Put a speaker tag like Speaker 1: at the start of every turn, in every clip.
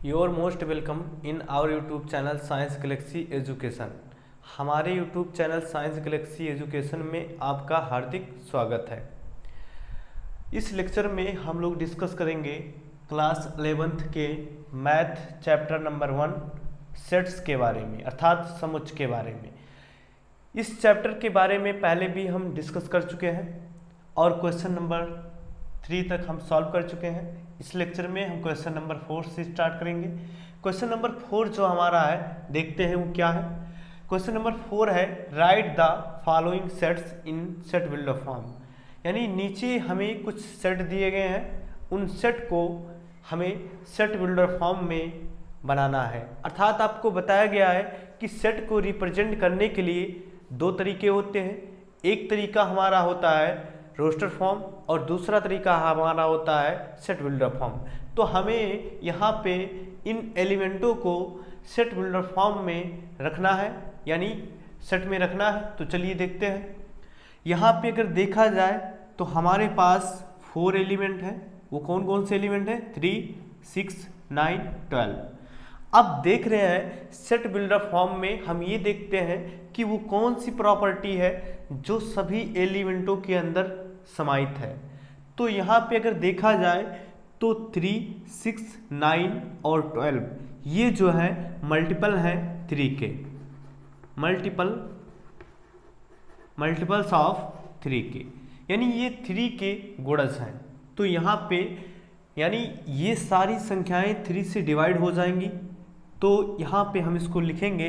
Speaker 1: Your most welcome in our YouTube channel science galaxy education. हमारे YouTube channel science galaxy education में आपका हार्दिक स्वागत है। इस लेक्चर में हम लोग डिस्कस करेंगे क्लास 11th के मैथ चैप्टर नंबर 1 सेट्स के बारे में, अर्थात समुच्चय के बारे में। इस चैप्टर के बारे में पहले भी हम डिस्कस कर चुके हैं और क्वेश्चन नंबर 3 तक हम सॉल्व कर चुके हैं। इस लेक्चर में हम क्वेश्चन नंबर 4 से स्टार्ट करेंगे। क्वेश्चन नंबर 4 जो हमारा है, देखते हैं वो क्या है। क्वेश्चन नंबर 4 है right the following sets in set builder form. यानी नीचे हमें कुछ सेट दिए गए हैं, उन सेट को हमें सेट बिल्डर फॉर्म में बनाना है। अर्थात आपको बताया गया है कि सेट को रिप्रेजेंट करने के लिए दो तरीके होते हैं। एक तरीका हमारा होता है रोस्टर फॉर्म और दूसरा तरीका हमारा होता है सेट बिल्डर फॉर्म। तो हमें यहाँ पे इन एलिमेंटों को सेट बिल्डर फॉर्म में रखना है, यानी सेट में रखना है। तो चलिए देखते हैं। यहाँ पे अगर देखा जाए तो हमारे पास 4 एलिमेंट हैं। वो कौन कौन से एलिमेंट हैं? 3, 6, 9, 12। अब देख रहे हैं सेट बिल्डर फॉर्म में हम ये देखते हैं कि वो कौन सी प्रॉपर्टी है जो सभी एलिमेंटों के अंदर समाहित है। तो यहाँ पे अगर देखा जाए तो 3, 6, 9 और 12 ये जो है मल्टीपल हैं 3 के, मल्टीपल्स ऑफ 3 के, यानी ये 3 के गुणज हैं। तो यहाँ पे यानी ये सारी संख्याएं 3 से डिवाइड हो जाएंगी। तो यहाँ पे हम इसको लिखेंगे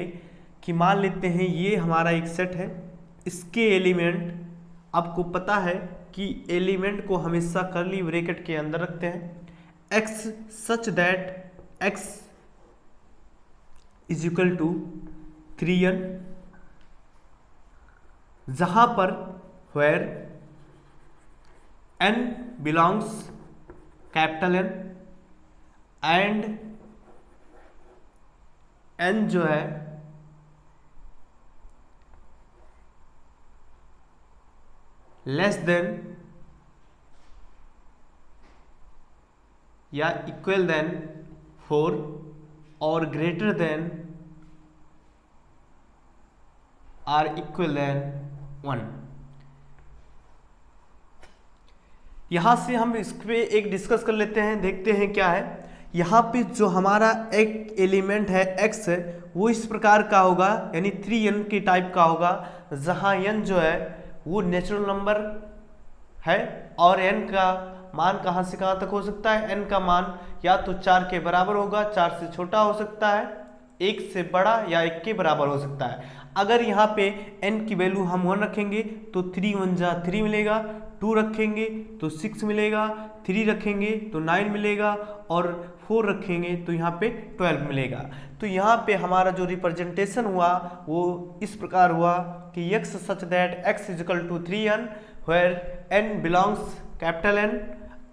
Speaker 1: कि मान लेते हैं ये हमारा एक सेट है, इसके एलिमेंट, आपको पता है कि एलिमेंट को हमेशा कर्ली ब्रैकेट के अंदर रखते हैं। x such that x is equal to 3n, जहां पर where n belongs capital N and n जो है लेस देन या इक्वल देन 4 और greater than or equal than 1। यहां से हम इस पे एक डिस्कस कर लेते हैं, देखते हैं क्या है। यहाँ पे जो हमारा एक एलिमेंट है x है, वो इस प्रकार का होगा, यानी 3n के टाइप का होगा, जहाँ n जो है वो नेचुरल नंबर है और n का मान कहाँ से कहाँ तक हो सकता है? n का मान या तो 4 के बराबर होगा, 4 से छोटा हो सकता है, 1 से बड़ा या 1 के बराबर हो सकता है। अगर यहाँ पे n की वैल्यू हम 1 रखेंगे तो 3 1 जा 3 मिलेगा, 2 रखेंगे तो 6 मिलेगा, 3 रखेंगे तो 9 मिलेगा और 4 रखेंगे तो यहाँ पे 12 मिलेगा। तो यहाँ पे हमारा जो रिप्रेजेंटेशन हुआ वो इस प्रकार हुआ कि x such that x is equal to 3n where n belongs capital N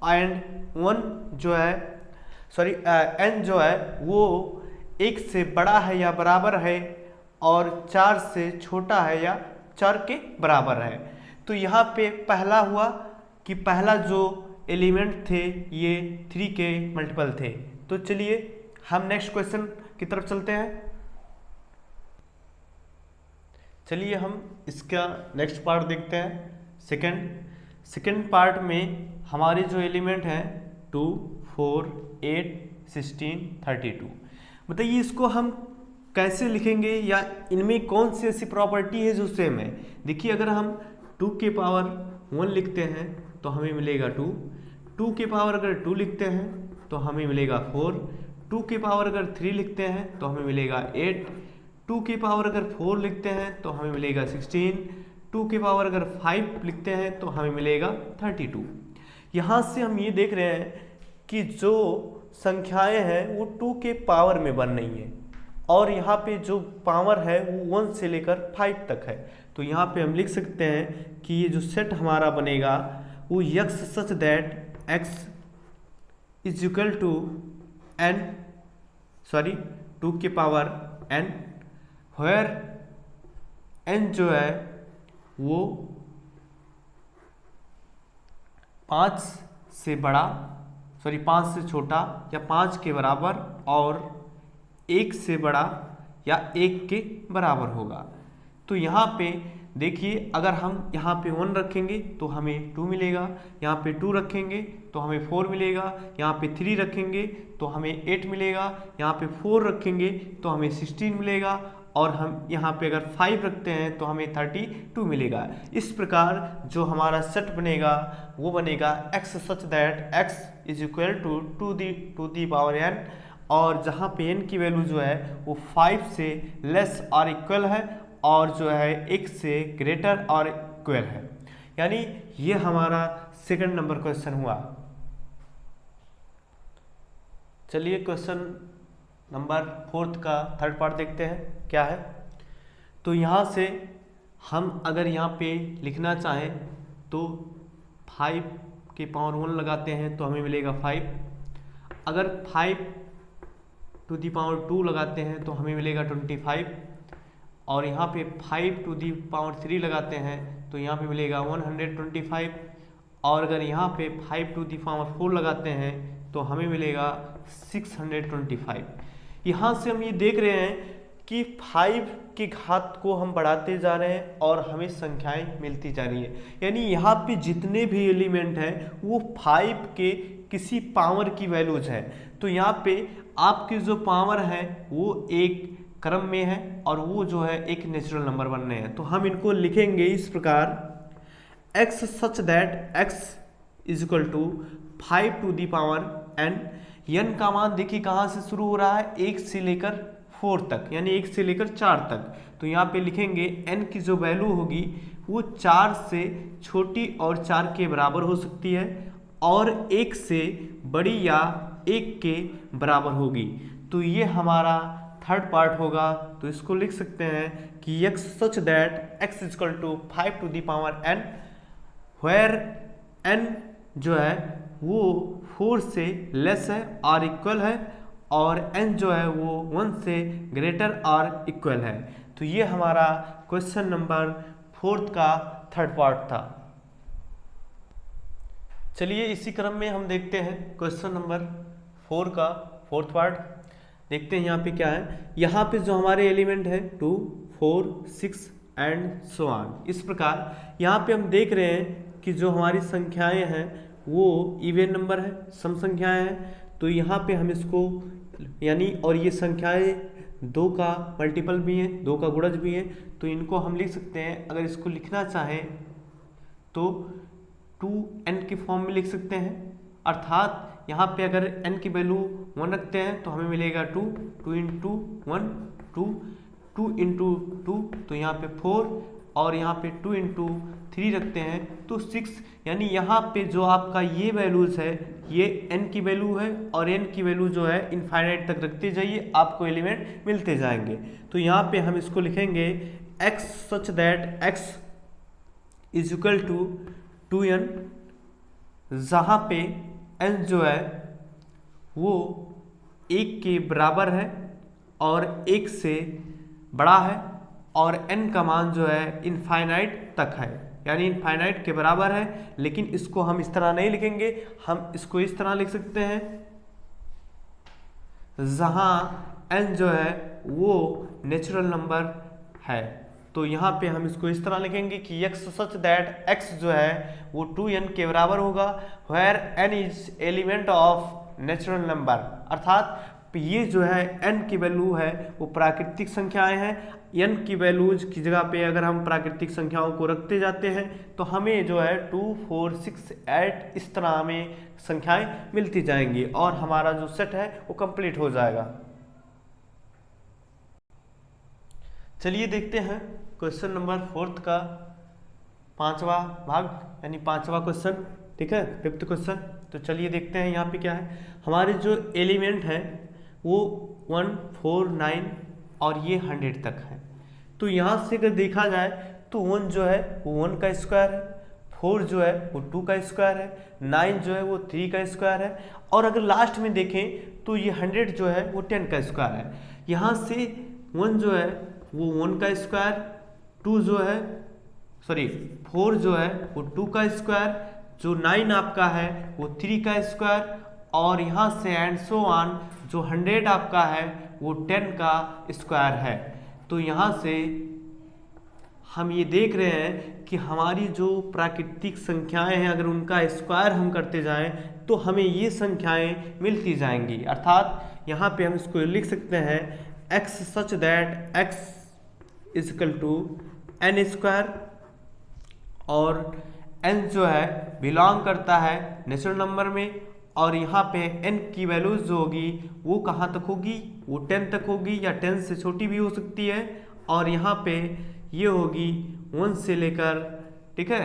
Speaker 1: and 1 जो है n जो है वो 1 से बड़ा है या बराबर है और 4 से छोटा है या 4 के बराबर है। तो यहाँ पे पहला हुआ कि पहला जो एलिमेंट थे ये 3 के मल्टीपल थे। तो चलिए हम नेक्स्ट क्वेश्चन की तरफ चलते हैं। चलिए हम इसका नेक्स्ट पार्ट देखते हैं। सेकंड पार्ट में हमारे जो एलिमेंट हैं 2, 4, 8, 16, 32। बताइए इसको हम कैसे लिखेंगे या इनमें कौन सी ऐसी प्रॉपर्टी है जो सेम है। देखिए अगर हम 2 के पावर 1 लिखते हैं तो हमें मिलेगा 2, 2 के पावर अगर 2 लिखते हैं तो हमें मिलेगा 4, 2 के पावर अगर 3 लिखते हैं तो हमें मिलेगा 8, 2 के पावर अगर 4 लिखते हैं तो हमें मिलेगा 16, 2 के पावर अगर 5 लिखते हैं तो हमें मिलेगा 32। यहाँ से हम ये देख रहे हैं कि जो संख्याएं हैं वो 2 के पावर में बन रही हैं और यहाँ पे जो पावर है वो 1 से लेकर 5 तक है। तो यहाँ पे हम लिख सकते हैं कि ये जो सेट हमारा बनेगा वो x such that x is equal to n 2 के पावर n वेयर n जो है वो 5 से बड़ा 5 से छोटा या 5 के बराबर और 1 से बड़ा या 1 के बराबर होगा। तो यहाँ पे देखिए, अगर हम यहाँ पे 1 रखेंगे तो हमें 2 मिलेगा, यहाँ पे 2 रखेंगे तो हमें 4 मिलेगा, यहाँ पे 3 रखेंगे तो हमें 8 मिलेगा, यहाँ पे 4 रखेंगे तो हमें 16 मिलेगा, और हम यहाँ पे अगर 5 रखते हैं तो हमें 32 मिलेगा। इस प्रकार जो हमारा सेट बनेगा वो बनेगा x such that x is equal to the power n, और जहाँ पे n की वैल्यू जो है वो 5 से लेस और इक्वल है, और जो है 1 से ग्रेटर और इक्वल है। यानी ये हमारा सेकंड नंबर क्वेश्चन हुआ। चलिए क्वेश्चन नंबर 4 का थर्ड पार्ट देखते हैं क्या है। तो यहाँ से हम अगर यहाँ पे लिखना चाहें तो 5 के पावर 1 लगाते हैं तो हमें मिलेगा 5। अगर 5 टू दी पावर 2 लगाते हैं तो हमें मिलेगा 25, और यहाँ पे 5 टू दी पावर 3 लगाते हैं तो यहाँ पे मिलेगा 125, और अगर यहाँ पे 5 टू दी पावर 4 लगाते हैं तो हमें मिलेगा 625। यहाँ से हम ये देख रहे हैं कि 5 की घात को हम बढ़ाते जा रहे हैं और हमें संख्याएं मिलती जा रही है। यानी यहाँ पे जितने भी एलिमेंट हैं वो 5 के किसी पावर की वैल्यूज है। तो यहाँ पे आपकी जो पावर है वो एक क्रम में है और वो जो है एक नेचुरल नंबर बन रहे हैं। तो हम इनको लिखेंगे इस प्रकार, x such that x is equal to 5 to the power n। n का मान देखिए कहाँ से शुरू हो रहा है, 1 से लेकर 4 तक, यानी 1 से लेकर 4 तक। तो यहाँ पे लिखेंगे n की जो वैल्यू होगी वो 4 से छोटी और 4 के बराबर हो सकती है, और 1 से बड़ी या 1 के बराबर होगी। तो ये हमारा थर्ड पार्ट होगा। तो इसको लिख सकते हैं कि x such that x is equal to 5 to the power n, where n जो है वो 4 से लेस है और इक्वल है, और n जो है वो 1 से ग्रेटर और इक्वल है। तो ये हमारा क्वेश्चन नंबर 4 का थर्ड पार्ट था। चलिए इसी क्रम में हम देखते हैं क्वेश्चन नंबर 4 का फोर्थ पार्ट। देखते हैं यहाँ पे क्या है। यहाँ पे जो हमारे एलिमेंट है 2, 4, 6 एंड सो ऑन। इस प्रकार यहाँ पे हम देख रहे हैं कि जो हमारी संख्याएं हैं वो इवन नंबर है, सम संख्याएं हैं। तो यहाँ पे हम इसको यानी, और ये संख्याएं 2 का मल्टीपल भी हैं, 2 का गुणज भी है, तो इनको हम लिख सकते हैं। अगर इसको लिखना चाहें तो 2n के फॉर्म में लिख सकते हैं, अर्थात यहाँ पे अगर n की वैल्यू 1 रखते हैं तो हमें मिलेगा 2, 2 इंटू 1, 2 इंटू 2, तो यहाँ पे 4, और यहाँ पे 2 इंटू 3 रखते हैं तो 6। यानी यहाँ पे जो आपका ये वैल्यूज है ये n की वैल्यू है, और n की वैल्यू जो है इनफाइनाइट तक रखते जाइए, आपको एलिमेंट मिलते जाएंगे। तो यहाँ पे हम इसको लिखेंगे x such that x is equal to 2n, जहाँ पे n जो है वो 1 के बराबर है और 1 से बड़ा है, और n का मान जो है इनफाइनाइट तक है, यानी इनफाइनाइट के बराबर है। लेकिन इसको हम इस तरह नहीं लिखेंगे, हम इसको इस तरह लिख सकते हैं जहाँ n जो है वो नेचुरल नंबर है। तो यहाँ पे हम इसको इस तरह लिखेंगे कि x सच दैट x जो है वो 2n के बराबर होगा, where n is element of natural number, अर्थात ये जो है n की वैल्यू है वो प्राकृतिक संख्याएं हैं। n की वैल्यूज की जगह पे अगर हम प्राकृतिक संख्याओं को रखते जाते हैं तो हमें जो है 2, 4, 6, 8 इस तरह हमें संख्याएं मिलती जाएंगी और हमारा जो सेट है वो कंप्लीट हो जाएगा। चलिए देखते हैं क्वेश्चन नंबर 4 का 5वां भाग, यानी 5वां क्वेश्चन, ठीक है, 5th क्वेश्चन। तो चलिए देखते हैं यहाँ पे क्या है। हमारे जो एलिमेंट है वो 1, 4, 9 और ये 100 तक है। तो यहाँ से अगर देखा जाए तो 1 जो है वो 1 का स्क्वायर है, 4 जो है वो 2 का स्क्वायर है, 9 जो है वो 3 का स्क्वायर है, और अगर लास्ट में देखें तो ये 100 जो है वो 10 का स्क्वायर है। यहाँ से 1 जो है वो 1 का स्क्वायर, 2 जो है 4 जो है वो 2 का स्क्वायर, जो 9 आपका है वो 3 का स्क्वायर, और यहाँ से एंड सो ऑन, जो 100 आपका है वो 10 का स्क्वायर है। तो यहाँ से हम ये देख रहे हैं कि हमारी जो प्राकृतिक संख्याएं हैं अगर उनका स्क्वायर हम करते जाएं तो हमें ये संख्याएं मिलती जाएंगी। अर्थात यहाँ पे हम इसको लिख सकते हैं x such that x is equal to n square, और n जो है बिलोंग करता है नेचुरल नंबर में, और यहाँ पे n की वैल्यूज जो होगी वो कहाँ तक होगी, वो 10 तक होगी या 10 से छोटी भी हो सकती है, और यहाँ पे ये होगी 1 से लेकर, ठीक है,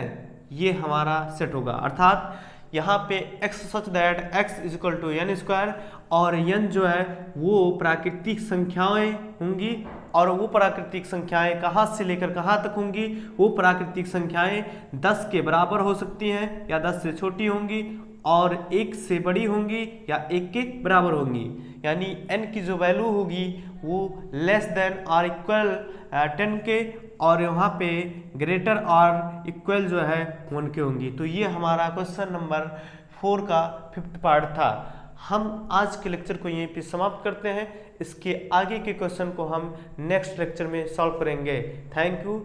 Speaker 1: ये हमारा सेट होगा। अर्थात यहाँ पे x such that x is equal to n square, और n जो है वो प्राकृतिक संख्याएं होंगी, और वो प्राकृतिक संख्याएं कहाँ से लेकर कहाँ तक होंगी, वो प्राकृतिक संख्याएं 10 के बराबर हो सकती हैं या 10 से छोटी होंगी, और 1 से बड़ी होंगी या 1 के बराबर होंगी। यानी n की जो वैल्यू होगी वो लेस देन और इक्वल 10 के, और यहाँ पे ग्रेटर और इक्वल जो है 1 के होंगी। तो ये हमारा क्वेश्चन नंबर 4 का 5th पार्ट था। हम आज के लेक्चर को यहीं पे समाप्त करते हैं। इसके आगे के क्वेश्चन को हम नेक्स्ट लेक्चर में सॉल्व करेंगे। Thank you.